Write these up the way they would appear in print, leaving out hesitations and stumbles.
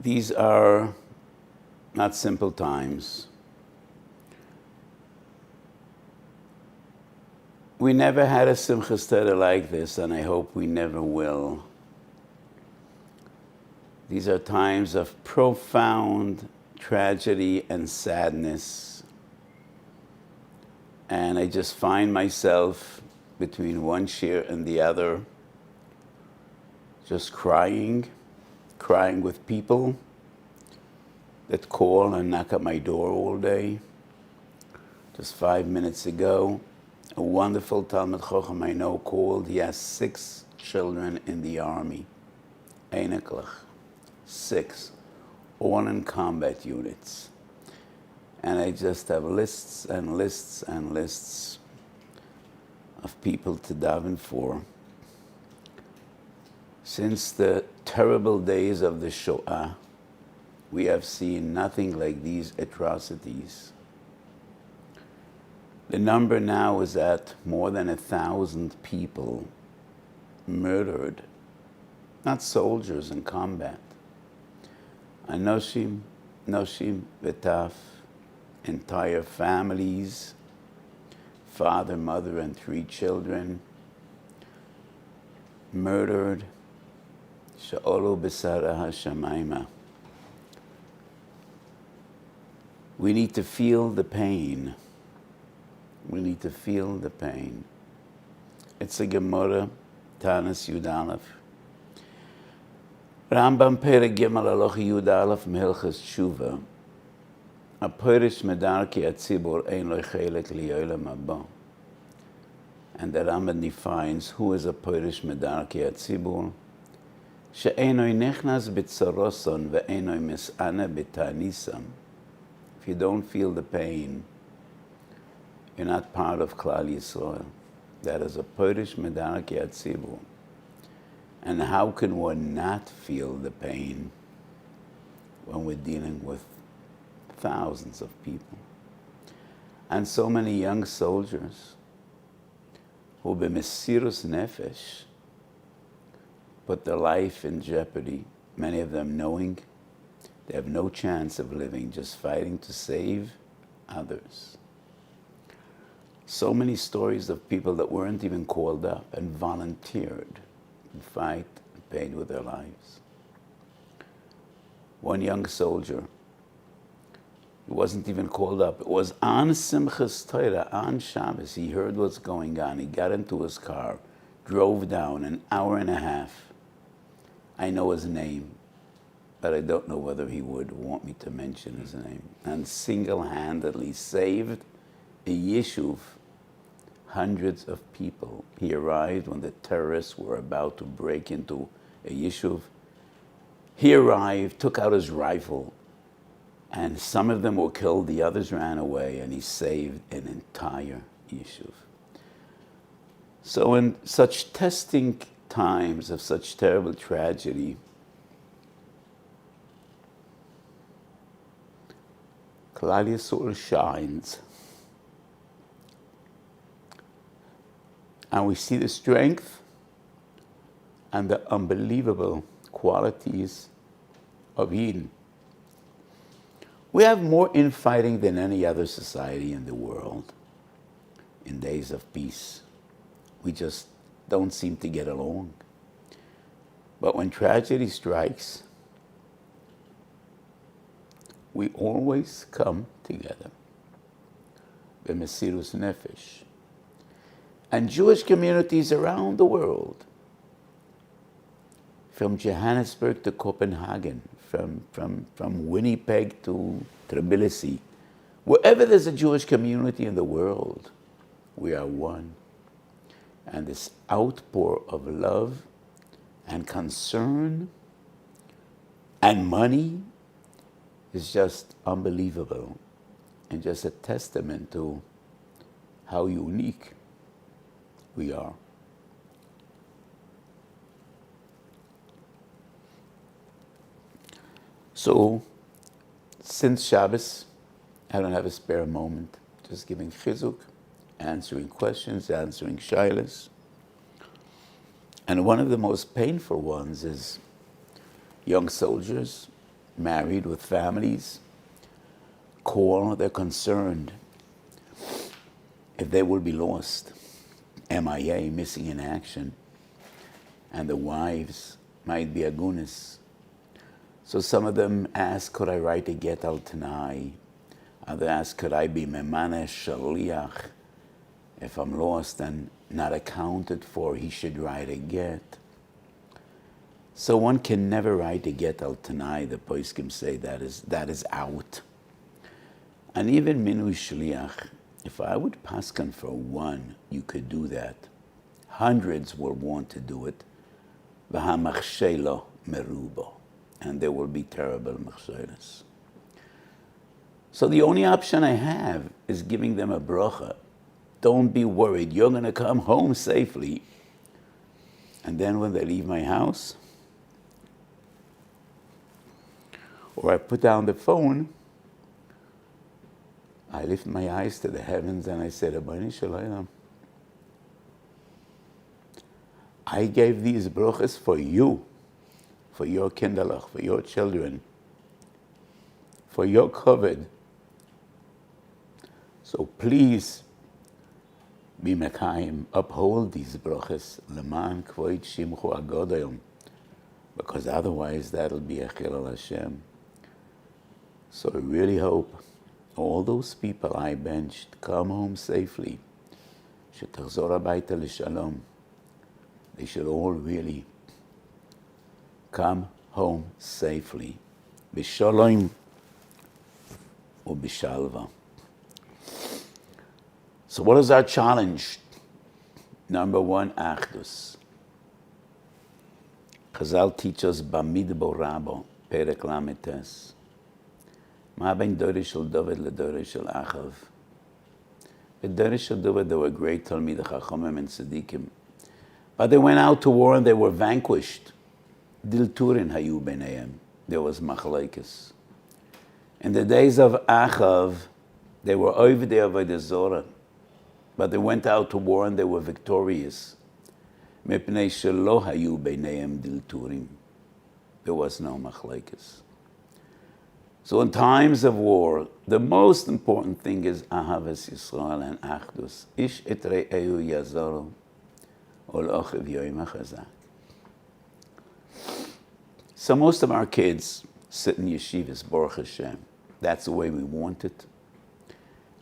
These are not simple times. We never had a Simchas Torah like this, and I hope we never will. These are times of profound tragedy and sadness. And I just find myself between one shir and the other, just crying with people that call and knock at my door all day. Just 5 minutes ago, a wonderful Talmud Chacham I know called. He has 6 children in the army. Einiglach. 6. All in combat units. And I just have lists and lists and lists of people to daven for. Since the terrible days of the Shoah, we have seen nothing like these atrocities. The number now is at more than 1,000 people murdered, not soldiers in combat. Anoshim, Noshim, Vetaf, entire families, father, mother, and 3 children, murdered. Sha'olu b'sara hashamayma. We need to feel the pain. We need to feel the pain. It's a Gemara, Tanis Yud Aleph. Rambam Perek Gimel Halacha Yud Aleph Mehilchas Tshuva. A Perish Medarki Atzibur Ein Lo Chelek Li'olam Haba. And the Rambam defines who is a Perish Medarki Atzibur. She'enoi nechnas b'tzaroson ve'enoi mis'ana b'tanisam. If you don't feel the pain, you're not part of Klal Yisrael. That is a Perish Medarki Atzibur. And how can one not feel the pain when we're dealing with thousands of people? And so many young soldiers who b'mesirus nefesh put their life in jeopardy, many of them knowing they have no chance of living, just fighting to save others. So many stories of people that weren't even called up and volunteered to fight and paid with their lives. One young soldier, he wasn't even called up. It was on Simchas Torah, on Shabbos. He heard what's going on. He got into his car, drove down an hour and a half. I know his name, but I don't know whether he would want me to mention his name. And single-handedly saved a yishuv, hundreds of people. He arrived when the terrorists were about to break into a yishuv. He arrived, took out his rifle, and some of them were killed, the others ran away, and he saved an entire yishuv. So in such testing times of such terrible tragedy, Klal Yisrael shines. And we see the strength and the unbelievable qualities of Eden. We have more infighting than any other society in the world in days of peace. We just don't seem to get along. But when tragedy strikes, we always come together. B'mesirus nefesh. And Jewish communities around the world, from Johannesburg to Copenhagen, from Winnipeg to Tbilisi, wherever there's a Jewish community in the world, we are one. And this outpour of love and concern and money is just unbelievable, and just a testament to how unique we are. So, since Shabbos, I don't have a spare moment, just giving chizuk, answering questions, answering shaylas. And one of the most painful ones is young soldiers married with families, call, they're concerned if they will be lost, MIA, missing in action, and the wives might be agunis. So some of them ask, could I write a get al tanai? Others ask, could I be memane shaliach? If I'm lost and not accounted for, he should write a get. So one can never write a get al tanai. The poskim say that is out. And even minu shliach, if I would paskan for one, you could do that. Hundreds will want to do it. V'hamachshelo merubo. And there will be terrible machsheles. So the only option I have is giving them a bracha. Don't be worried, you're going to come home safely. And then when they leave my house, or I put down the phone, I lift my eyes to the heavens and I say, Rabbani Shalom, I gave these brachas for you, for your kinderlach, for your children, for your covered. So please, be mekayim, uphold these brachas, leman kvoid shimchu agodayim, because otherwise that'll be a chilul Hashem. So I really hope all those people I benched come home safely. Shetachzor habayta l'shalom. They should all really come home safely. B'shalom or b'shalva. So what is our challenge? Number one, achdus. Chazal teach us Bamidbar Rabo, Perek Lametes. Ma ben Dorish shel David leDorish shel Achav. The Dorish shel David, they were great Talmidei Chachamim and Tzaddikim. But they went out to war and they were vanquished. Dilturin hayu b'neihem. There was machlekes. In the days of Achav, they were over there by the Zorah. But they went out to war and they were victorious. Mepnei shelo hayu b'neihem dilturim. There was no machlekes. So in times of war, the most important thing is ahavas Yisrael and achdus. Ish et re'ehu yazaru ol ochiv yoimachazak. So most of our kids sit in yeshivas, Baruch Hashem. That's the way we want it.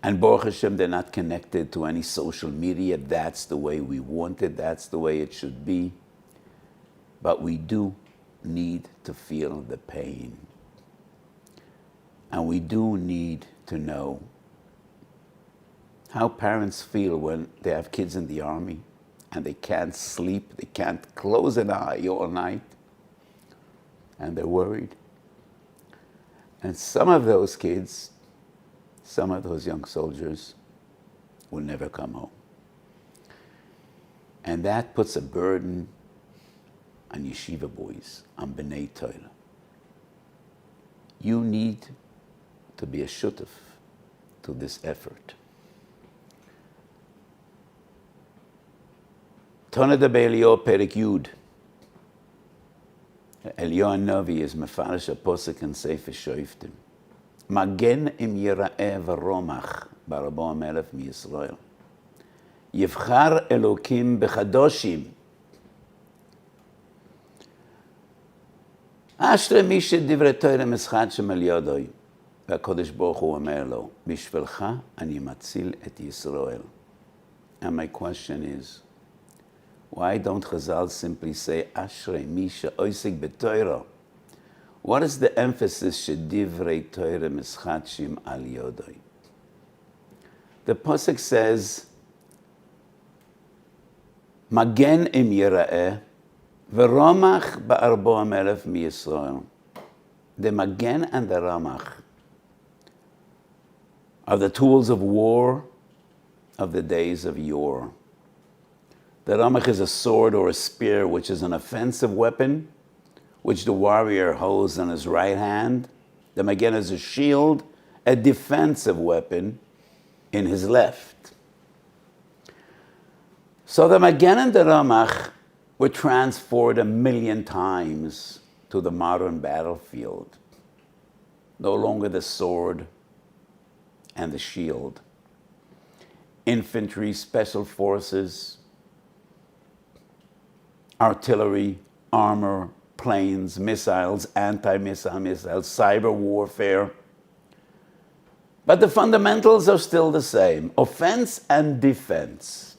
And Baruch Hashem, they're not connected to any social media. That's the way we want it. That's the way it should be. But we do need to feel the pain. And we do need to know how parents feel when they have kids in the army and they can't sleep, they can't close an eye all night, and they're worried. And some of those kids, some of those young soldiers will never come home. And that puts a burden on yeshiva boys, on B'nai Torah. You need to be a shutef to this effort. Tana de Be'elio Perek Yud. Elio Navi is mefarish a posek and sefer shoiftim. Magen im yira'eh v'romach barabo HaMelech miYisrael. Yivchar Elokim b'chadoshim. אשרי מי שדברי תורה משחק שמל ידוי. והקדוש ברוך הוא אומר לו, בשבילך אני מציל את ישראל. And my question is, why don't Chazal simply say, אשרי מי שעוסק בתורה? What is the emphasis שדברי תורה משחקים על ידוי? The pasuk says, מגן אם יראה, ורומח בארבו המלך מישראל. The magen and the ramach are the tools of war of the days of yore. The ramach is a sword or a spear, which is an offensive weapon, which the warrior holds in his right hand. The magen is a shield, a defensive weapon in his left. So the magen and the ramach were transferred 1,000,000 times to the modern battlefield. no longer the sword and the shield. Infantry, special forces, artillery, armor, planes, missiles, anti-missile missiles, cyber warfare. But the fundamentals are still the same, offense and defense.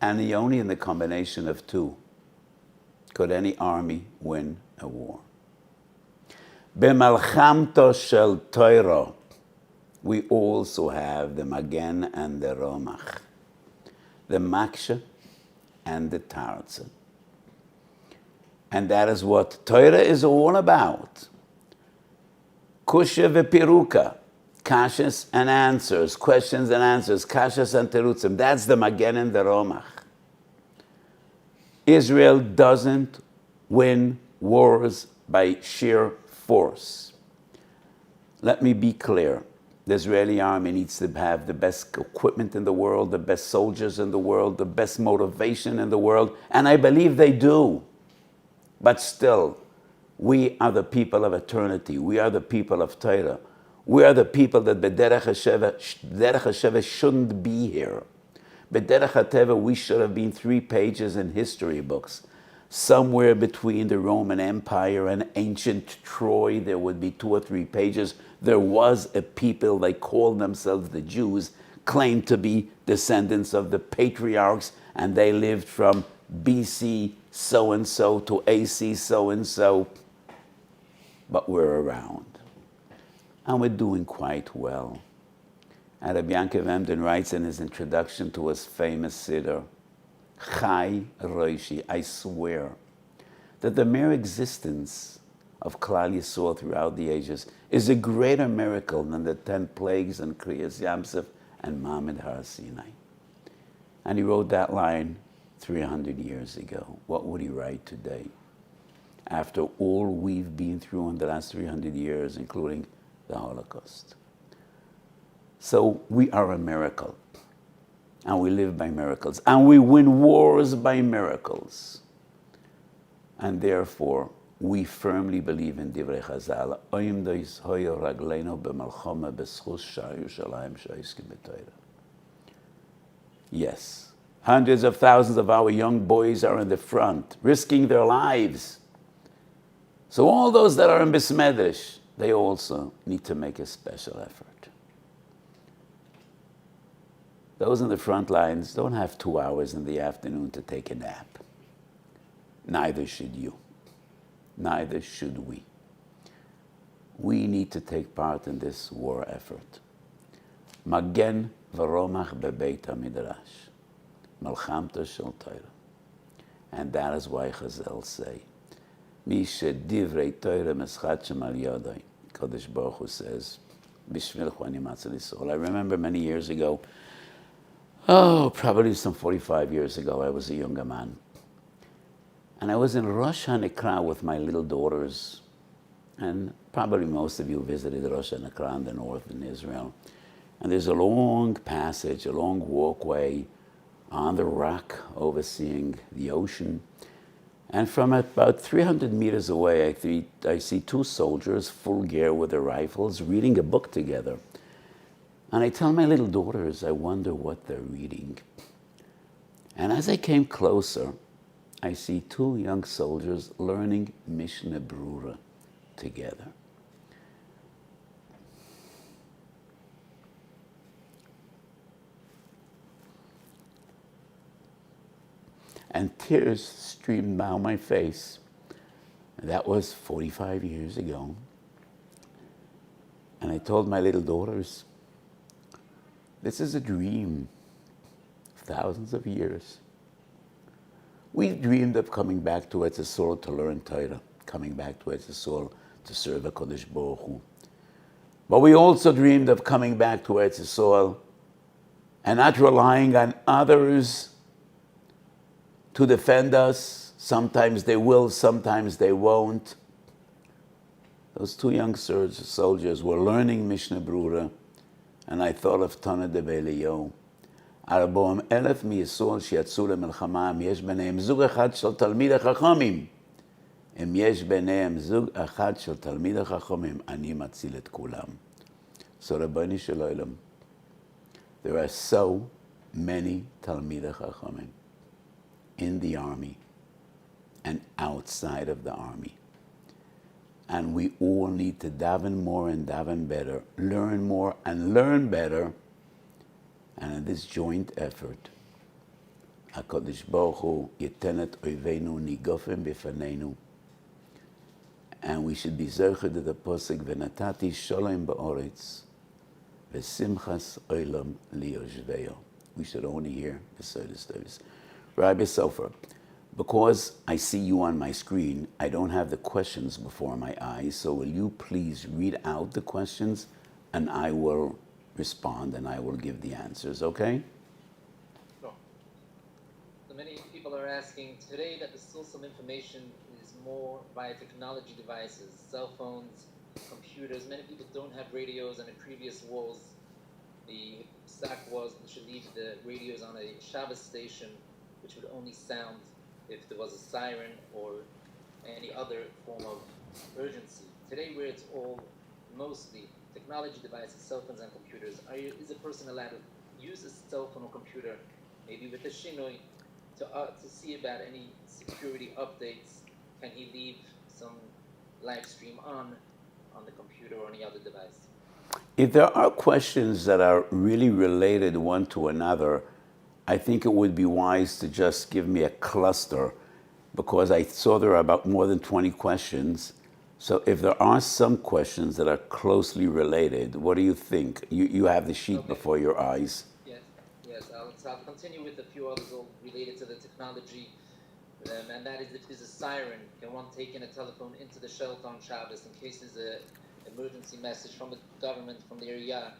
And only in the combination of two could any army win a war. B'malchamto shel Torah, we also have the Magen and the Romach, the Maksha and the Tarza. And that is what Torah is all about. Kusha v'piruka, kashas and answers, questions and answers, kashas and terutzim. That's the Magen and the Romach. Israel doesn't win wars by sheer force. Let me be clear. The Israeli army needs to have the best equipment in the world, the best soldiers in the world, the best motivation in the world, and I believe they do. But still, we are the people of eternity. We are the people of Torah. We are the people that B'derech HaSheva shouldn't be here. B'derech HaTeva, we should have been 3 pages in history books. Somewhere between the Roman Empire and ancient Troy, there would be 2 or 3 pages. There was a people, they called themselves the Jews, claimed to be descendants of the patriarchs, and they lived from BC so-and-so to AC so-and-so. But we're around. And we're doing quite well. And Rabbi Yankov Emden writes in his introduction to his famous siddur, Chai Roishi, I swear that the mere existence of Klal Yisrael throughout the ages is a greater miracle than the 10 plagues and Kriyas Yamsef and Mamad Har Sinai. And he wrote that line 300 years ago. What would he write today? After all we've been through in the last 300 years, including the Holocaust. So we are a miracle. And we live by miracles. And we win wars by miracles. And therefore, we firmly believe in Divrei Chazal. Yes, hundreds of thousands of our young boys are in the front, risking their lives. So all those that are in Bismedrish, they also need to make a special effort. Those in the front lines don't have 2 hours in the afternoon to take a nap. Neither should you. Neither should we. We need to take part in this war effort. Magen v'romach bebeit HaMidrash. Malchamta shel Torah. And that is why Chazal say, Mi shedivrei Torah meschatchem al yodai. Kodesh Baruch Hu says, Bishvilchu ani matzah Yisrael. I remember many years ago, probably some 45 years ago, I was a younger man. And I was in Rosh HaNikra with my little daughters. And probably most of you visited Rosh HaNikra in the north in Israel. And there's a long passage, a long walkway on the rock overseeing the ocean. And from about 300 meters away, I see 2 soldiers, full gear with their rifles, reading a book together. And I tell my little daughters, I wonder what they're reading. And as I came closer, I see 2 young soldiers learning Mishnah Brura together. And tears streamed down my face. That was 45 years ago. And I told my little daughters, this is a dream of thousands of years. We dreamed of coming back to Eretz Yisrael to learn Torah, coming back to Eretz Yisrael to serve HaKadosh Baruch Hu. But we also dreamed of coming back to Eretz Yisrael and not relying on others to defend us. Sometimes they will, sometimes they won't. Those 2 young soldiers were learning Mishnah Brura, and I thought of Tana de Beliyo. 40,000 מישראל שיצאו למלחמה, יש ביניהם זוג אחד של תלמידי חכמים. אם יש ביניהם זוג אחד של תלמיד החכמים, אני מציל את כולם. So רבונו של עולם, there are so many תלמידי חכמים in the army and outside of the army. And we all need to daven more and daven better, learn more and learn better. And in this joint effort, HaKadosh Baruch Hu ייתן את אויבינו ניגופים בפנינו. And we should be zoched to the posuk, ונתתי שלום בארץ, ושמחת עולם ליושביה. We should only hear the Sodas. Rabbi Sofer, because I see you on my screen, I don't have the questions before my eyes, so will you please read out the questions and I will respond and I will give the answers, okay? Sure. So many people are asking today that there's still some information is more via technology devices, cell phones, computers. Many people don't have radios, and in previous wars, the psak was they should leave the radios on a Shabbos station, which would only sound if there was a siren or any other form of urgency. Today, where it's all mostly technology devices, cell phones and computers, is a person allowed to use a cell phone or computer, maybe with a shinoi, to see about any security updates? Can he leave some live stream on the computer or any other device? If there are questions that are really related one to another, I think it would be wise to just give me a cluster, because I saw there are about more than 20 questions. So if there are some questions that are closely related, what do you think? You have the sheet Okay. before your eyes. Yes. I'll continue with a few others all related to the technology, and that is if there's a siren, can one take in a telephone into the shelter on Shabbos in case there's an emergency message from the government, from the area,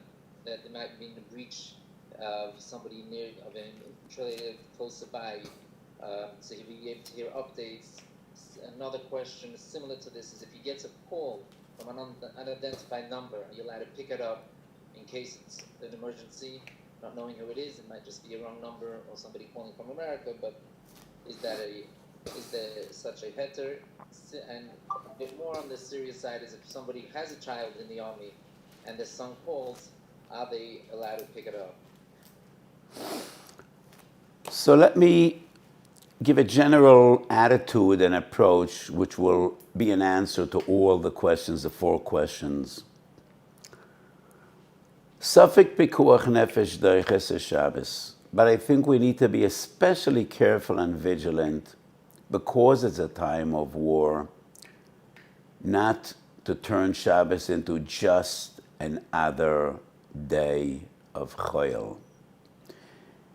that there might be a breach of somebody near, of an relative close by, so he'll be able to hear updates. Another question similar to this is if he gets a call from an unidentified number, are you allowed to pick it up in case it's an emergency, not knowing who it is? It might just be a wrong number or somebody calling from America, but is there such a heter? And a bit more on the serious side is if somebody has a child in the army and their son calls, are they allowed to pick it up? So let me give a general attitude and approach which will be an answer to all the questions, the 4 questions. Safek pikuach nefesh deiches Shabbos. But I think we need to be especially careful and vigilant, because it's a time of war, not to turn Shabbos into just another day of choil.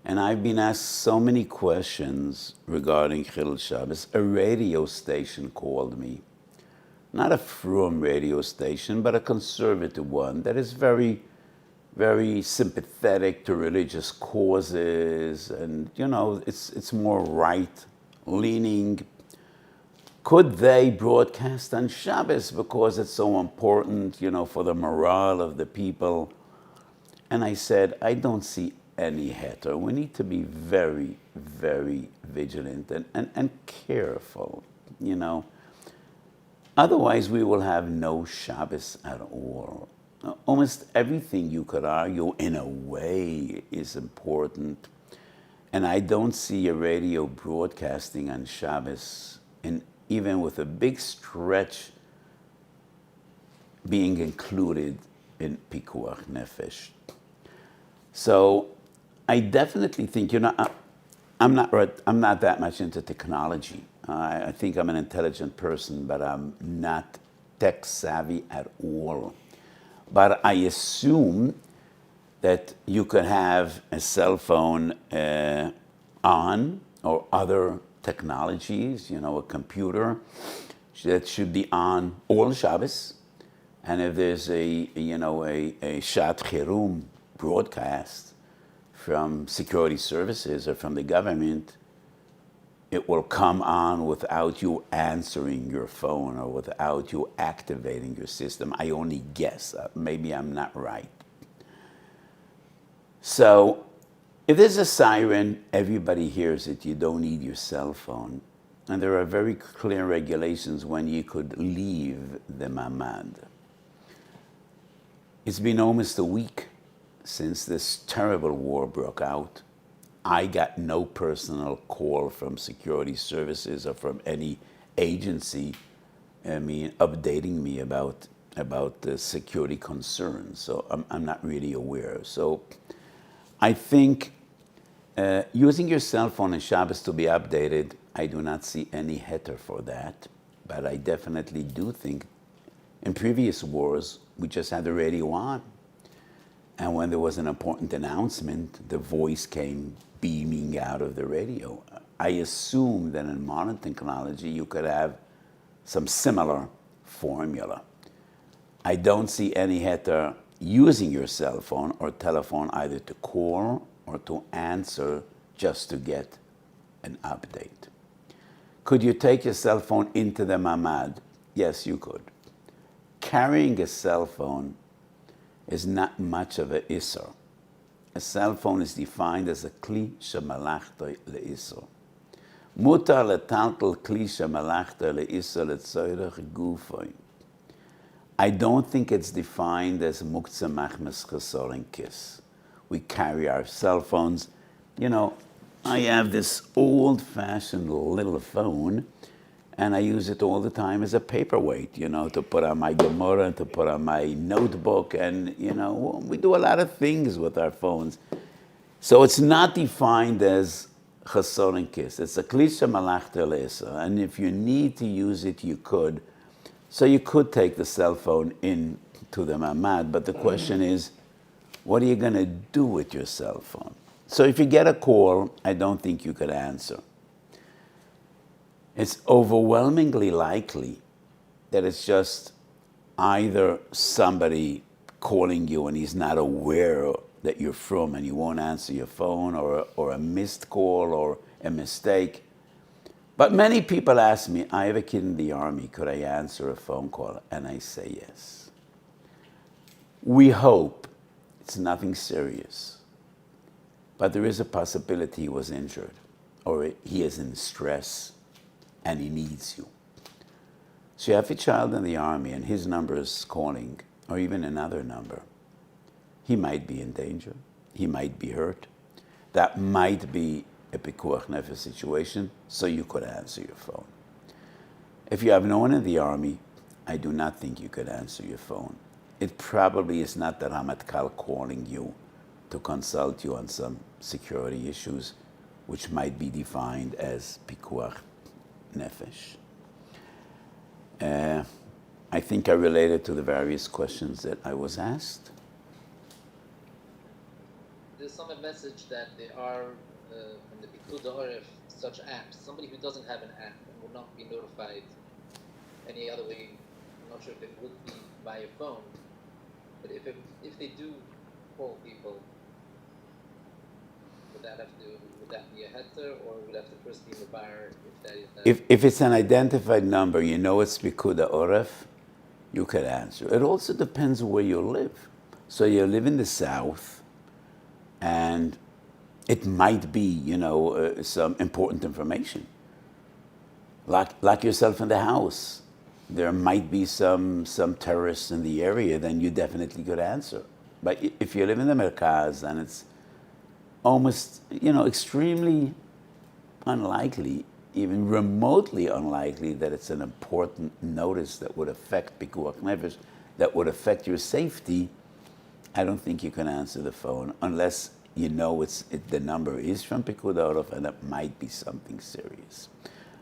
And I've been asked so many questions regarding Chilul Shabbos. A radio station called me. Not a frum radio station, but a conservative one that is very, very sympathetic to religious causes. And, it's more right-leaning. Could they broadcast on Shabbos because it's so important, for the morale of the people? And I said, I don't see any heter. We need to be very, very vigilant and careful, Otherwise, we will have no Shabbos at all. Almost everything you could argue, in a way, is important. And I don't see a radio broadcasting on Shabbos, and even with a big stretch being included in Pikuach Nefesh. So I definitely think, I'm not that much into technology. I think I'm an intelligent person, but I'm not tech savvy at all. But I assume that you could have a cell phone on, or other technologies, a computer that should be on all Shabbos. And if there's a Shat Chirum broadcast from security services or from the government, it will come on without you answering your phone or without you activating your system. I only guess. Maybe I'm not right. So if there's a siren, everybody hears it. You don't need your cell phone. and there are very clear regulations when you could leave the mamad. It's been almost a week since this terrible war broke out. I got no personal call from security services or from any agency, updating me about the security concerns. So I'm not really aware. So I think using your cell phone on Shabbos to be updated, I do not see any heter for that. But I definitely do think in previous wars, we just had the radio on. And when there was an important announcement, the voice came beaming out of the radio. I assume that in modern technology, you could have some similar formula. I don't see any heter using your cell phone or telephone either to call or to answer just to get an update. Could you take your cell phone into the mamad? Yes, you could. Carrying a cell phone is not much of an isser. A cell phone is defined as a kli shemalachta leisser. Mutar letaltel kli shemalachta leisser letzorech gufay. I don't think it's defined as muktzah machmas chesoren kis. We carry our cell phones. You know, I have this old-fashioned little phone, and I use it all the time as a paperweight, to put on my Gemara, to put on my notebook, and, we do a lot of things with our phones. So it's not defined as chesoren kis. It's a kli shemalachta leisser, and if you need to use it, you could. So you could take the cell phone into the mamad, but the question is, what are you going to do with your cell phone? So if you get a call, I don't think you could answer. It's overwhelmingly likely that it's just either somebody calling you and he's not aware that you're from and you won't answer your phone, or a missed call or a mistake. But many people ask me, I have a kid in the army, could I answer a phone call? And I say yes. We hope it's nothing serious, but there is a possibility he was injured or he is in stress and he needs you. So you have a child in the army and his number is calling, or even another number. He might be in danger. He might be hurt. That might be a pikuach nefesh situation, so you could answer your phone. If you have no one in the army, I do not think you could answer your phone. It probably is not the Ramatkal calling you to consult you on some security issues, which might be defined as pikuach nefesh. I think I related to the various questions that I was asked. There's some message that there are from the Pikud Oref such apps. Somebody who doesn't have an app and will not be notified any other way. I'm not sure if it would be by a phone, but if they do call people, would that be a heter, or would that have to first be a buyer if that is that? If it's an identified number, it's Pikuda Oref, you could answer. It also depends where you live. So you live in the south, and it might be, some important information. Lock yourself in the house. There might be some terrorists in the area, then you definitely could answer. But if you live in the Merkaz, and it's almost, extremely unlikely, even remotely unlikely, that it's an important notice that would affect Pikuach Nefesh, that would affect your safety, I don't think you can answer the phone unless the number is from Pikud Oref and it might be something serious.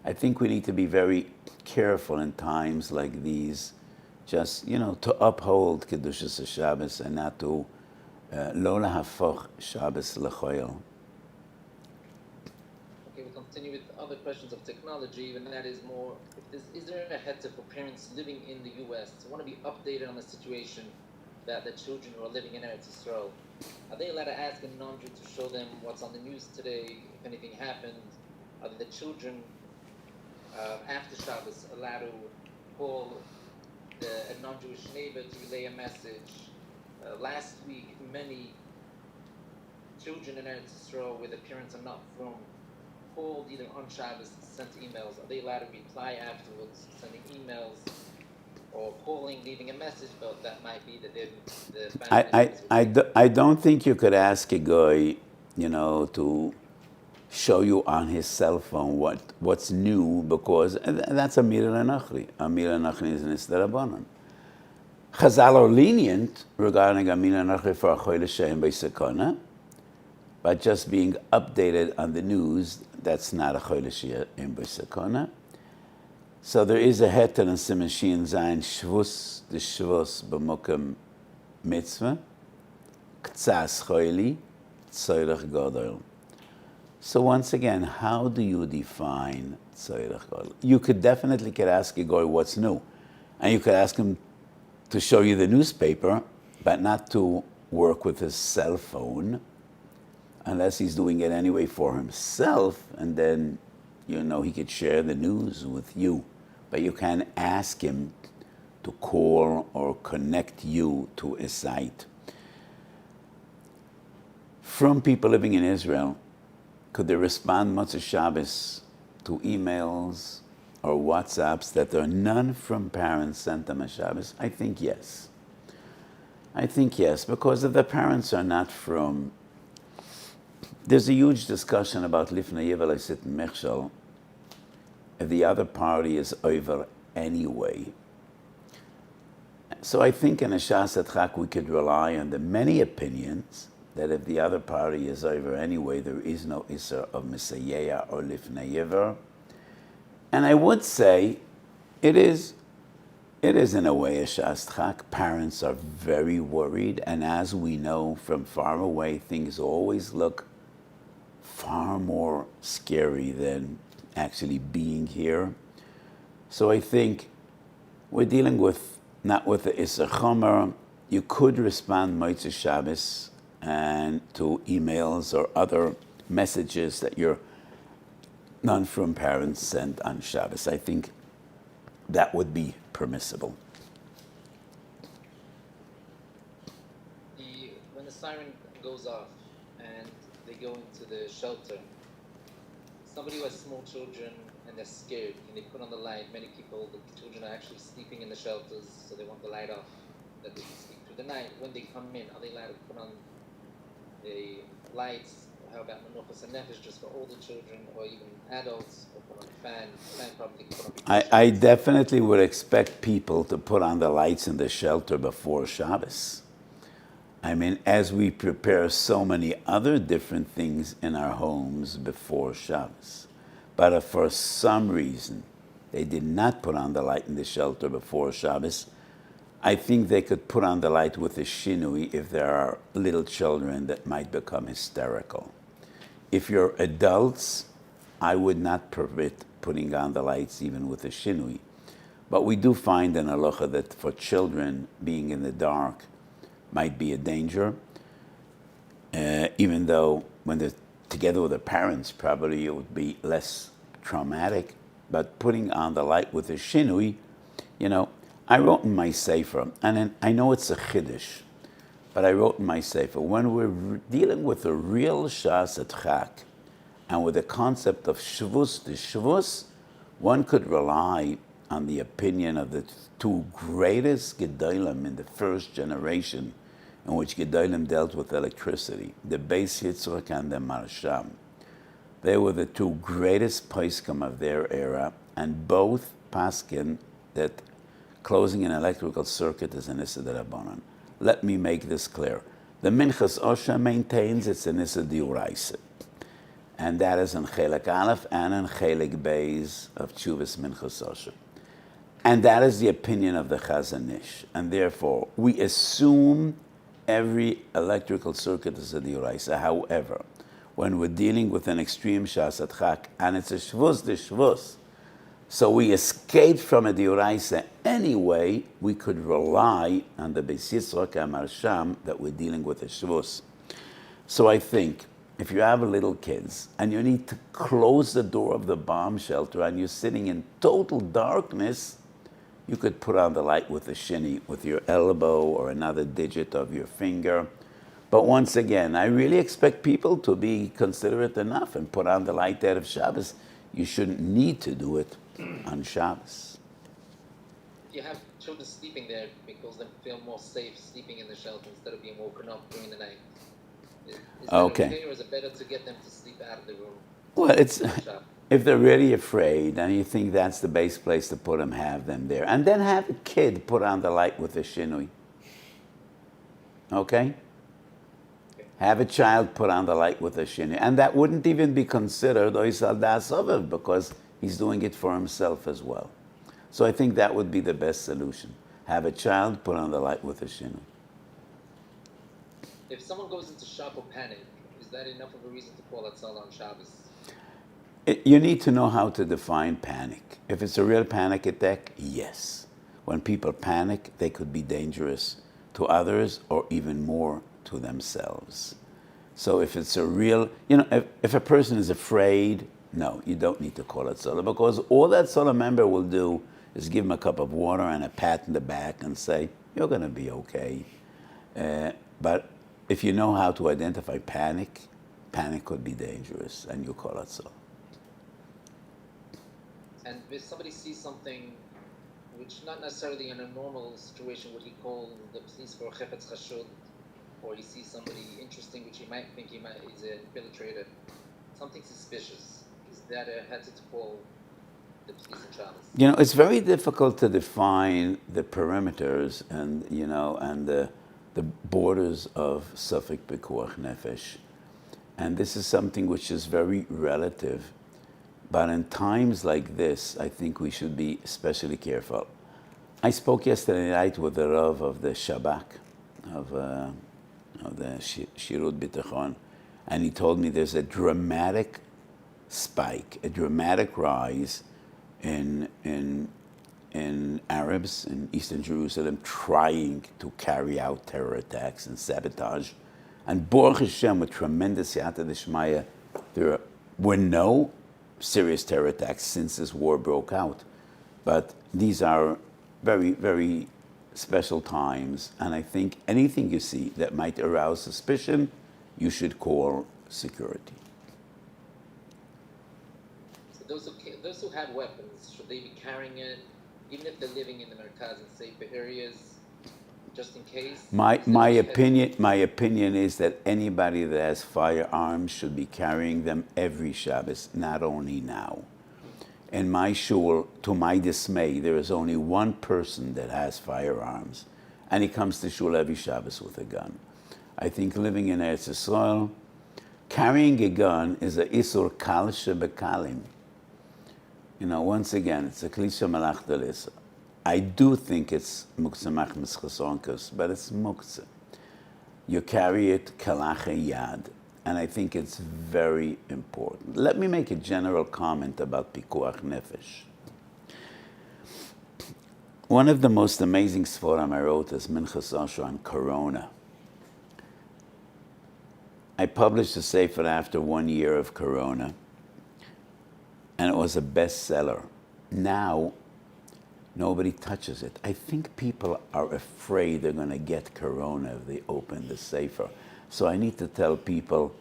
I think we need to be very careful in times like these, just, to uphold Kedushas Shabbos and not to lo lahafoch Shabbos lechoil. Okay, we'll continue with other questions of technology, and that is more, is there a heter for parents living in the U.S. who want to be updated on the situation that the children who are living in Eretz Yisrael? Are they allowed to ask a non-Jew to show them what's on the news today, if anything happened? Are the children after Shabbos allowed to call a non-Jewish neighbor to relay a message? Last week, many children in Eretz Yisrael where the parents are not from called either on Shabbos, sent emails, are they allowed to reply afterwards, sending emails or calling, leaving a message? But that might be that the family I don't think you could ask a guy, to show you on his cell phone what's new, because that's a mila nachri. A mila nachri is an isterabanan. Chazal are lenient regarding a mila nachri for a choyle she'en b'sekona, but just being updated on the news, that's not a choyle she'en b'sekona. So there is a heter in Siman Shin Zayin Shvus, the Shvus b'mokem mitzvah, k'tzas choyli, tzorech gadol. So once again, how do you define tzorech gadol? You could definitely ask a guy what's new, and you could ask him to show you the newspaper, but not to work with his cell phone, unless he's doing it anyway for himself, and then he could share the news with you. But you can ask him to call or connect you to a site. From people living in Israel, could they respond Motzei Shabbos to emails or WhatsApps that there are none from parents sent them on Shabbos? I think yes. Because if the parents are not from... There's a huge discussion about Lifnei Yivel Sit Mechshel, if the other party is over anyway. So I think in a Shas Atchak we could rely on the many opinions that if the other party is over anyway, there is no Isser of Misayeya or Lifnei Yivel. And I would say it is in a way a Shas Atchak. Parents are very worried, and as we know from far away, things always look far more scary than actually being here. So I think we're dealing with, not with the Isser Chomer. You could respond Motzei Shabbos and to emails or other messages that your non-from parents sent on Shabbos. I think that would be permissible. When the siren goes off and they go into the shelter, somebody who has small children and they're scared and they put on the light. Many people, the children are actually sleeping in the shelters, so they want the light off, that they can sleep through the night. When they come in, are they allowed to put on the lights? How about menuchas and nefesh just for older children or even adults, or put on a fan? Fan probably put on. I definitely would expect people to put on the lights in the shelter before Shabbos. I mean, as we prepare so many other different things in our homes before Shabbos. But if for some reason they did not put on the light in the shelter before Shabbos, I think they could put on the light with a shinui if there are little children that might become hysterical. If you're adults, I would not permit putting on the lights even with a shinui. But we do find in halacha that for children, being in the dark might be a danger, even though when they're together with their parents, probably it would be less traumatic. But putting on the light with a shinui, I wrote in my sefer, and I know it's a chiddush, but I wrote in my sefer, when we're dealing with a real Shas Atchak, and with the concept of Shvus to Shvus, one could rely on the opinion of the two greatest Gedolim in the first generation, in which Gedolim dealt with electricity, the Beis Yitzchak and the Marsham. They were the two greatest poskim of their era, and both paskin that closing an electrical circuit is an Issa D'Rabbanan. Let me make this clear. The Minchas Osha maintains it's an Issa D'Oraisa, and that is in Chelek Aleph and in Chelek Beis of Tshuvas Minchas Osha. And that is the opinion of the Chazon Ish. And therefore, we assume every electrical circuit is a D'Oraisa. However, when we're dealing with an extreme Shas Atchak, and it's a Shvus de Shvus, so we escaped from a D'Oraisa anyway, we could rely on the Beis Yitzchak and Marsham that we're dealing with a Shvus. So I think, if you have little kids, and you need to close the door of the bomb shelter, and you're sitting in total darkness, you could put on the light with a shini, with your elbow or another digit of your finger, But once again, I really expect people to be considerate enough and put on the light there of Shabbos. You shouldn't need to do it on Shabbos. You have children sleeping there because they feel more safe sleeping in the shelter instead of being woken up during the night. Is that okay, or is it better to get them to sleep out of the room? Well, it's if they're really afraid and you think that's the best place to put them, have them there. And then have a kid put on the light with a shinui. Okay? Have a child put on the light with a shinui. And that wouldn't even be considered oisal das ovev because he's doing it for himself as well. So I think that would be the best solution. Have a child put on the light with a shinui. If someone goes into shock or panic, is that enough of a reason to call Hatzalah on Shabbos? You need to know how to define panic. If it's a real panic attack, yes. When people panic, they could be dangerous to others or even more to themselves. So if it's a real, if a person is afraid, no, you don't need to call it Hatzalah because all that Hatzalah member will do is give him a cup of water and a pat in the back and say, you're going to be okay. But if you know how to identify panic could be dangerous and you call it Hatzalah. And if somebody sees something which not necessarily in a normal situation would he call the police for chefetz chashud, or he sees somebody interesting which he might think is an infiltrator, something suspicious, is that a heter to call the police in Shabbos? It's very difficult to define the perimeters and the borders of Safek Pekuach Nefesh. And this is something which is very relative. But in times like this, I think we should be especially careful. I spoke yesterday night with the Rav of the Shabak, of the Shirut Bitachon, and he told me there's a dramatic spike, a dramatic rise in Arabs in Eastern Jerusalem trying to carry out terror attacks and sabotage. And Baruch Hashem, with tremendous Siyata D'Shmaya, there were no serious terror attacks since this war broke out. But these are very, very special times, and I think anything you see that might arouse suspicion, you should call security. So those who have weapons, should they be carrying it, even if they're living in the Merkaz and safer areas, just in case? My opinion is that anybody that has firearms should be carrying them every Shabbos, not only now. In my shul, to my dismay, there is only one person that has firearms, and he comes to shul every Shabbos with a gun. I think living in Eretz Yisrael, carrying a gun is a isur kal shebekalim. Once again, it's a klisha malach delisa. I do think it's muktzah machmas chasonkas, but it's muktzah. You carry it kalache yad, and I think it's very important. Let me make a general comment about pikuach nefesh. One of the most amazing sforim I wrote is Minchas Osher on Corona. I published a sefer after 1 year of Corona, and it was a bestseller. Now, nobody touches it. I think people are afraid they're going to get Corona if they open the sefer. So I need to tell people,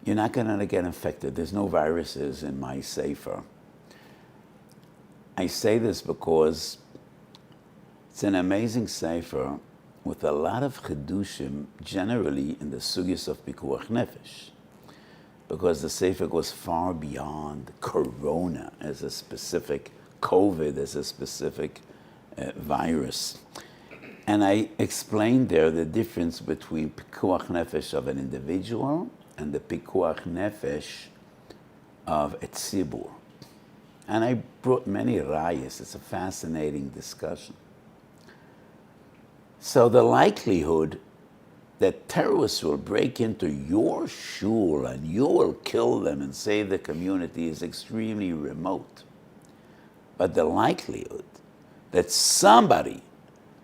you're not going to get infected. There's no viruses in my sefer. I say this because it's an amazing sefer with a lot of chidushim, generally in the sugyas of pikuach nefesh, because the sefer goes far beyond Corona as a specific COVID as a specific virus. And I explained there the difference between pikuach nefesh of an individual and the pikuach nefesh of a tzibur. And I brought many rayas. It's a fascinating discussion. So the likelihood that terrorists will break into your shul and you will kill them and save the community is extremely remote. But the likelihood that somebody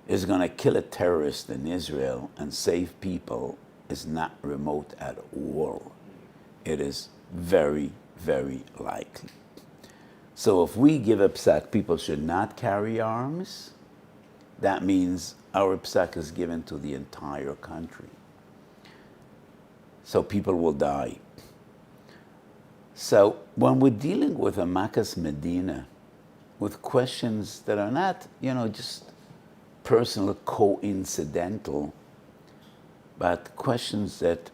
is going to kill a terrorist in Israel and save people is not remote at all. It is very, very likely. So if we give a psak, people should not carry arms, that means our psak is given to the entire country. so people will die. So when we're dealing with a Makas Medina, with questions that are not, just personal, coincidental, but questions that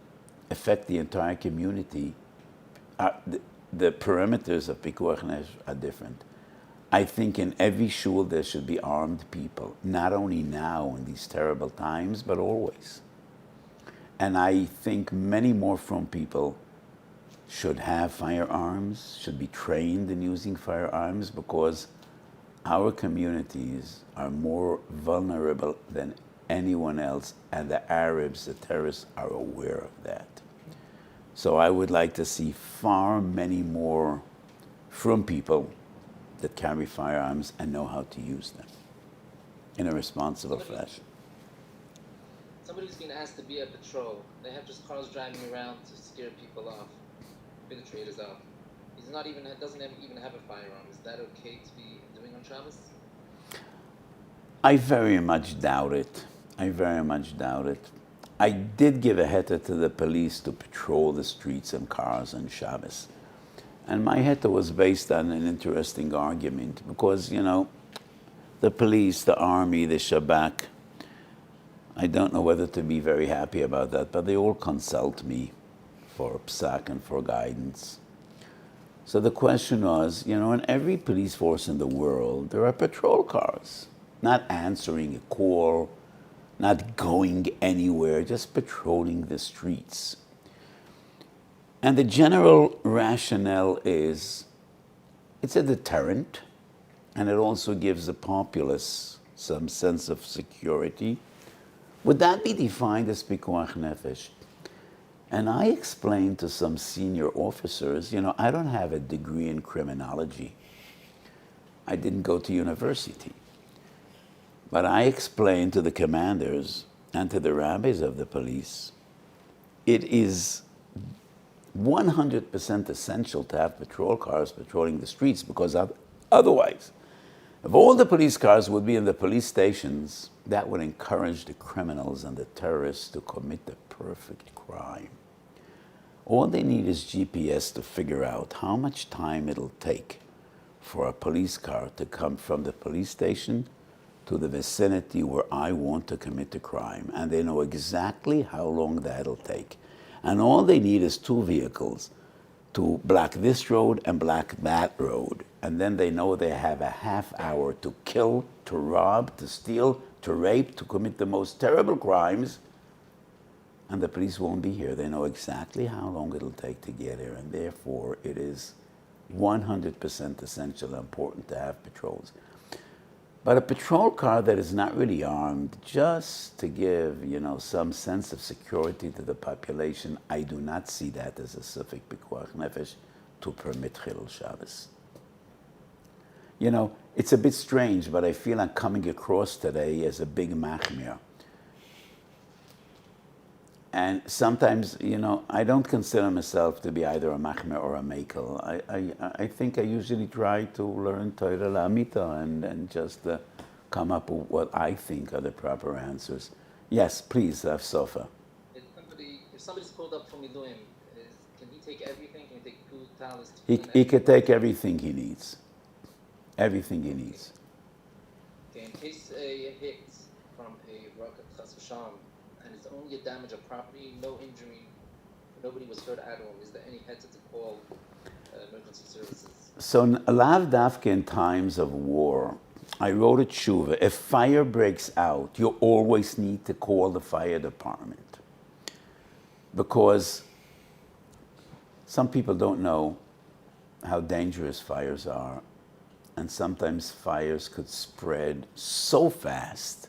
affect the entire community, the parameters of Pikuach Nefesh are different. I think in every shul there should be armed people, not only now in these terrible times, but always. And I think many more from people should have firearms, should be trained in using firearms, because our communities are more vulnerable than anyone else, and the Arabs, the terrorists, are aware of that. So I would like to see far many more from people that carry firearms and know how to use them in a responsible fashion. Somebody's been asked to be a patrol. They have just cars driving around to scare people off, infiltrators off. Doesn't even have a firearm. Is that okay to be doing on Shabbos? I very much doubt it. I did give a heter to the police to patrol the streets and cars on Shabbos. And my heter was based on an interesting argument, because, the police, the army, the Shabak, I don't know whether to be very happy about that, but they all consult me for psak and for guidance. So the question was, in every police force in the world, there are patrol cars, not answering a call, not going anywhere, just patrolling the streets. And the general rationale is, it's a deterrent, and it also gives the populace some sense of security. Would that be defined as pikuach nefesh? And I explained to some senior officers, I don't have a degree in criminology. I didn't go to university. But I explained to the commanders and to the rabbis of the police, it is 100% essential to have patrol cars patrolling the streets, because otherwise, if all the police cars would be in the police stations, that would encourage the criminals and the terrorists to commit the perfect crime. All they need is GPS to figure out how much time it'll take for a police car to come from the police station to the vicinity where I want to commit the crime. And they know exactly how long that'll take. And all they need is two vehicles to block this road and block that road. And then they know they have a half hour to kill, to rob, to steal, to rape, to commit the most terrible crimes. And the police won't be here. They know exactly how long it'll take to get here. And therefore, it is 100% essential and important to have patrols. But a patrol car that is not really armed, just to give, some sense of security to the population, I do not see that as a sufik pikuach nefesh to permit Chilul Shabbos. It's a bit strange, but I feel I'm coming across today as a big machmir. And sometimes, I don't consider myself to be either a machmir or a mekel. I think I usually try to learn Torah la'amita and just come up with what I think are the proper answers. Yes, please, Sofa. If somebody's called up from Miluim, can he take everything? Can he take food, towels? He can take everything he needs. Everything he needs. Okay, in case a hit from a rocket chas v'shalom, and it's only a damage of property, no injury, nobody was hurt at all, is there any head to call emergency services? So lav dafka in times of war, I wrote a tshuva, if fire breaks out, you always need to call the fire department. Because some people don't know how dangerous fires are, and sometimes fires could spread so fast.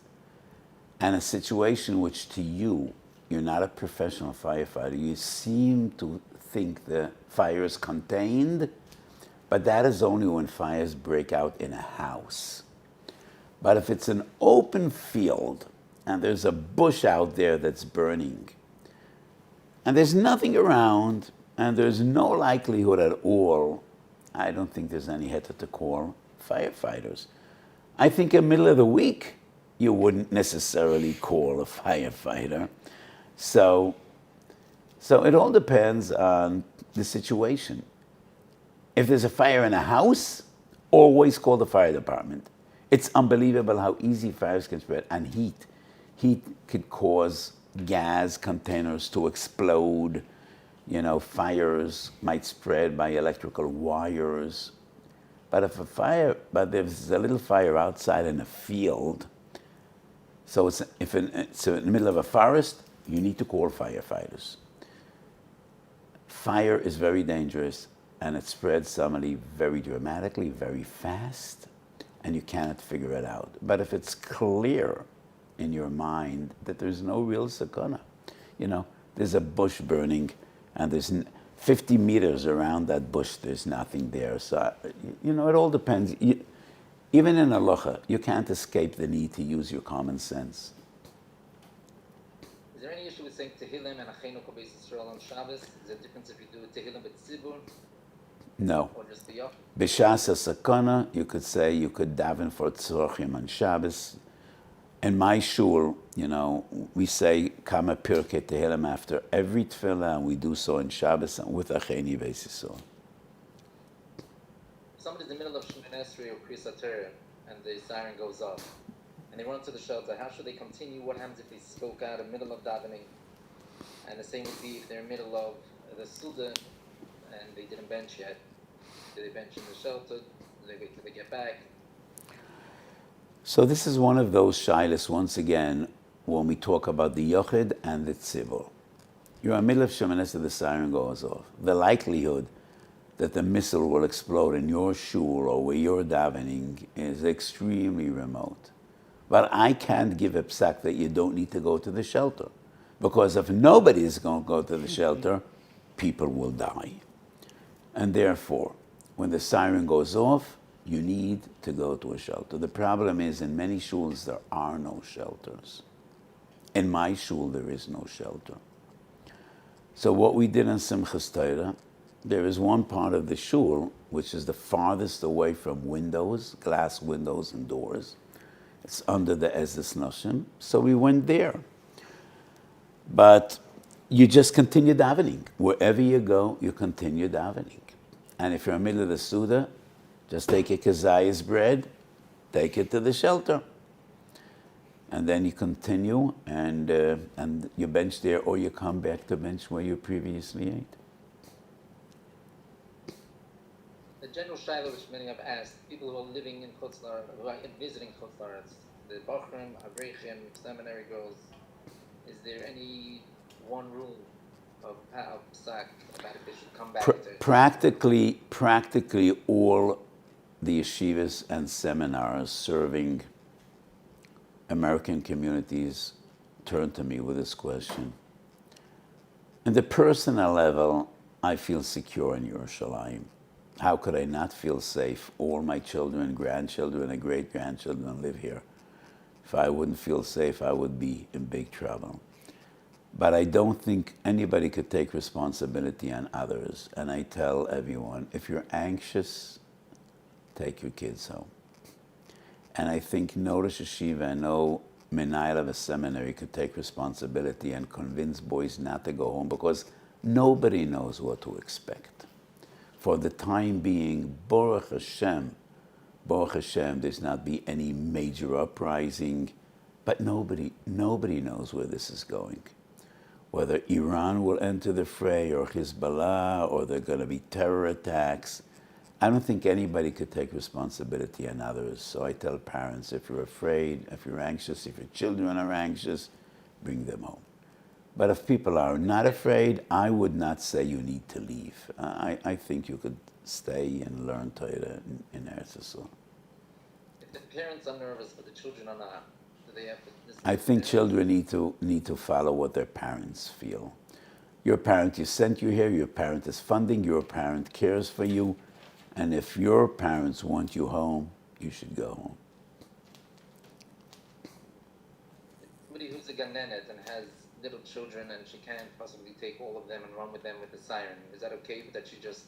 And a situation which to you, you're not a professional firefighter, you seem to think the fire is contained, but that is only when fires break out in a house. But if it's an open field and there's a bush out there that's burning, and there's nothing around, and there's no likelihood at all, I don't think there's any heter to call firefighters. I think in the middle of the week, you wouldn't necessarily call a firefighter. So So it all depends on the situation. If there's a fire in a house, always call the fire department. It's unbelievable how easy fires can spread. And heat. Heat could cause gas containers to explode. You know, fires might spread by electrical wires. But if there's a little fire outside in a field, so if it's in the middle of a forest, you need to call firefighters. Fire is very dangerous, and it spreads suddenly very dramatically, very fast, and you cannot figure it out. But if it's clear in your mind that there's no real sakana, you know, there's a bush burning, and there's 50 meters around that bush, there's nothing there. So, you know, it all depends. Even in halacha, you can't escape the need to use your common sense. Is there any issue with saying Tehillim and Achenu Kol Beis Yisrael on Shabbos? Is there a difference if you do Tehillim b'tzibur? No. Or just the Yoch? B'shas sakana, you could daven for tzorchim on Shabbos. In my shul, you know, we say Kama Pirkei Tehillim after every tefillah, and we do so in Shabbos with Acheni Beis Yisrael. Somebody's in the middle of Shemoneh Esrei or Kriyas HaTorah, and the siren goes off, and they run to the shelter. How should they continue? What happens if they spoke out in the middle of davening? And the same would be if they're in the middle of the Suda, and they didn't bench yet. Do they bench in the shelter? Do they wait till they get back? So this is one of those shilas, once again, when we talk about the yochid and the tzibur. You're in the middle of Shemoneh Esrei, the siren goes off. The likelihood that the missile will explode in your shul or where you're davening is extremely remote. But I can't give a psak that you don't need to go to the shelter. Because if nobody is going to go to the shelter, people will die. And therefore, when the siren goes off, you need to go to a shelter. The problem is, in many shuls, there are no shelters. In my shul, there is no shelter. So what we did on Simchas Torah, there is one part of the shul which is the farthest away from windows, glass windows and doors. It's under the Ezes Noshim, so we went there. But you just continue davening. Wherever you go, you continue davening. And if you're in the middle of the Suda, just take a kazayas bread, take it to the shelter. And then you continue, and you bench there, or you come back to bench where you previously ate. The general shaila which many have asked, people who are living in Chutz La'aretz, who are visiting Chutz La'aretz, the Bachrim, Avrechim, seminary girls, is there any one rule of psak about if they should come back to Practically all the yeshivas and seminars serving American communities turn to me with this question. On the personal level, I feel secure in Yerushalayim. How could I not feel safe? All my children, grandchildren, and great-grandchildren live here. If I wouldn't feel safe, I would be in big trouble. But I don't think anybody could take responsibility on others. And I tell everyone, if you're anxious, take your kids home. And I think no Rosh Yeshiva and no Menayel of a seminary could take responsibility and convince boys not to go home, because nobody knows what to expect. For the time being, Baruch Hashem, there's not be any major uprising, but nobody knows where this is going. Whether Iran will enter the fray, or Hezbollah, or there are going to be terror attacks. I don't think anybody could take responsibility on others. So I tell parents, if you're afraid, if you're anxious, if your children are anxious, bring them home. But if people are not afraid, I would not say you need to leave. I think you could stay and learn Torah in Eretz Yisrael. If the parents are nervous, but the children are not, do they have to listen? I think children need to follow what their parents feel. Your parent sent you here, your parent is funding, your parent cares for you, and if your parents want you home, you should go home. Somebody who's a ganenet and has little children and she can't possibly take all of them and run with them with the siren, is that okay that she just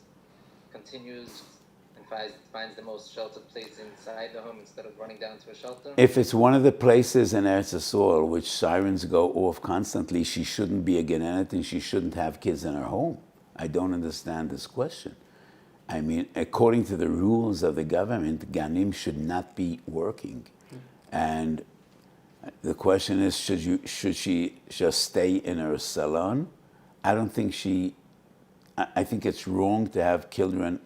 continues and finds the most sheltered place inside the home instead of running down to a shelter? If it's one of the places in Eretz which sirens go off constantly, she shouldn't be a genenet and she shouldn't have kids in her home. I don't understand this question. I mean, according to the rules of the government, Ganim should not be working. And the question is, should she just stay in her salon? I don't think I think it's wrong to have children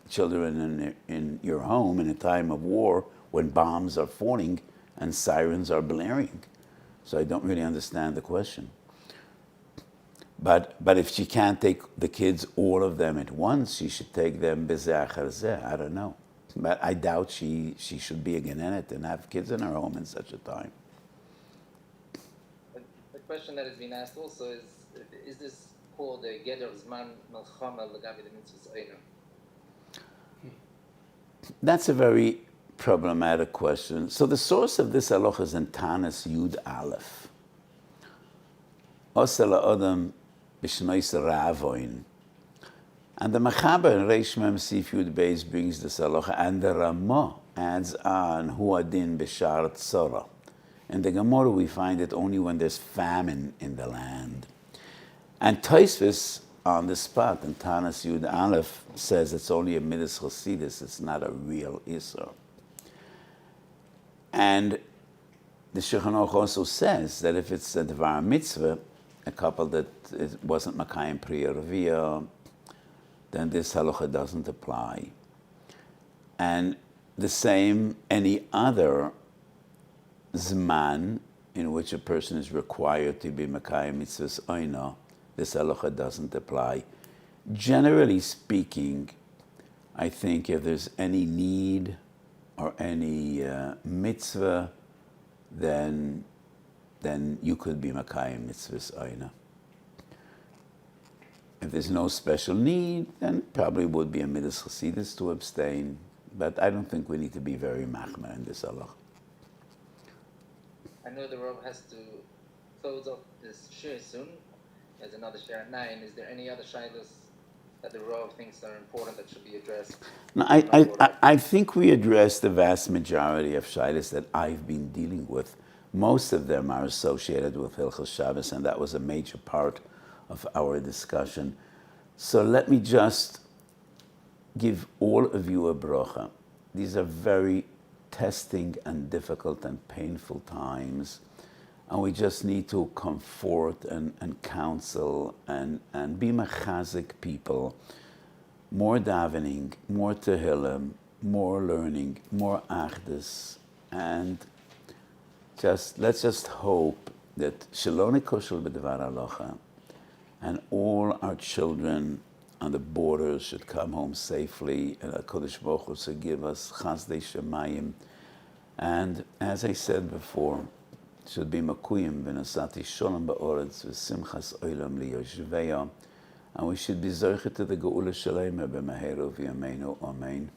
in your home in a time of war when bombs are falling and sirens are blaring. So I don't really understand the question. But if she can't take the kids, all of them at once, she should take them bezeh achar zeh. I don't know. But I doubt she should be a genenet and have kids in her home in such a time. The question that has been asked also is this called the Geder Zman Melchama L'gavi the Mitzvahs Eino? That's a very problematic question. So the source of this halacha is in Tanis Yud Aleph. Osel Adam B'Shnois Ravoin. And the Mechaber in Reish Mem Sif Yud Beis brings this halacha, and the Ramah adds on Hu Adin B'Shar Tzora. In the Gemara we find it only when there's famine in the land. And Tosfos on the spot in Tanis Yud Aleph says it's only a Midas Chasidus, it's not a real Isser. And the Shulchan Aruch also says that if it's a Dvar Mitzvah, a couple that wasn't Makayim Priya Reviya, then this halacha doesn't apply. And the same, any other Zman in which a person is required to be Makayim Mitzvahs Oina, this halacha doesn't apply. Generally speaking, I think if there's any need or any mitzvah, then you could be Makayim Mitzvahs Oina. If there's no special need, then probably would be a Midas Chasidus to abstain. But I don't think we need to be very machmer in this halacha. I know the Rav has to close up this shir soon. There's another shir at 9. Is there any other shilas that the Rav thinks are important that should be addressed? No, I think we addressed the vast majority of shilas that I've been dealing with. Most of them are associated with Hilchos Shabbos, and that was a major part of our discussion. So let me just give all of you a bracha. These are very testing and difficult and painful times, and we just need to comfort and counsel and be mechazik people. More davening, more tehillim, more learning, more achdus, and let's just hope that Shelo nikoshel b'dvar halacha, and all our children on the borders should come home safely, and HaKadosh Baruch Hu should give us chazdei shemayim. And as I said before, should be makuyim v'nasati sholem ba'oretz v'simchas olam liyoshveya, and we should be zoichet to the geula shaleima b'maheru v'yameinu. Amen.